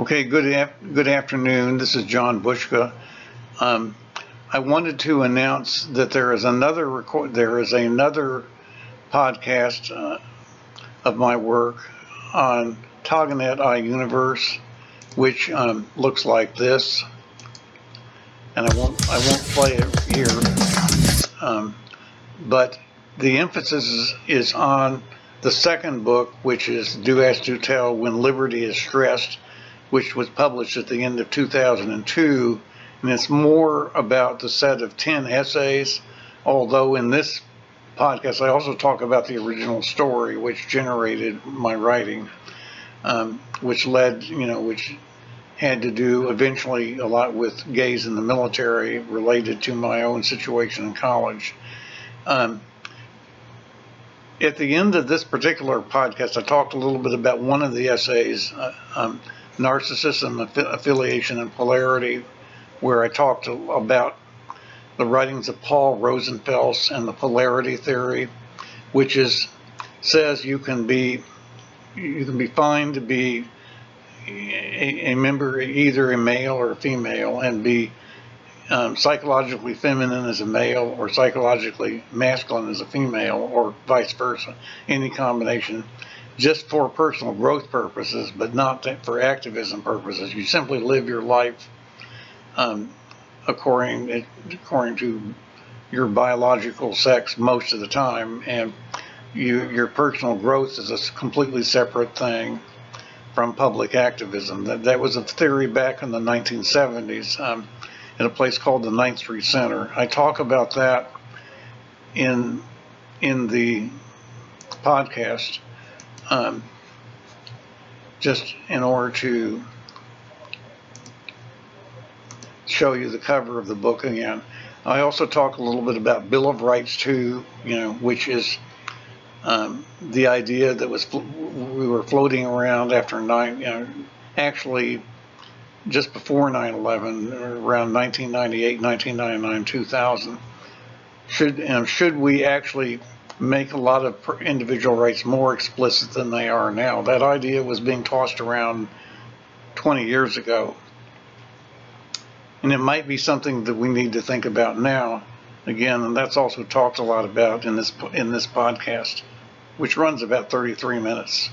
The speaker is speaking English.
Okay, good afternoon. This is John Bushka. I wanted to announce that there is another podcast of my work on Toginet iUniverse, which looks like this, and I won't play it here. But the emphasis is on the second book, which is Do Ask, Do Tell When Liberty is Stressed, which was published at the end of 2002, and it's more about the set of 10 essays, although in this podcast I also talk about the original story which generated my writing, which had to do eventually a lot with gays in the military related to my own situation in college. At the end of this particular podcast, I talked a little bit about one of the essays, Narcissism, Affiliation, and Polarity, where I talked about the writings of Paul Rosenfels and the polarity theory, which says you can be fine to be a member, either a male or a female, and be psychologically feminine as a male or psychologically masculine as a female, or vice versa, any combination, just for personal growth purposes, but not for activism purposes. You simply live your life according to your biological sex most of the time, and your personal growth is a completely separate thing from public activism. That was a theory back in the 1970s at a place called the 9th Street Center. I talk about that in the podcast, just in order to show you the cover of the book again. I also talk a little bit about Bill of Rights too, which is the idea that we were floating around after actually just before 9/11, around 1998, 1999, 2000. Should we actually make a lot of individual rights more explicit than they are now? That idea was being tossed around 20 years ago. And it might be something that we need to think about now, again, and that's also talked a lot about in this podcast, which runs about 33 minutes.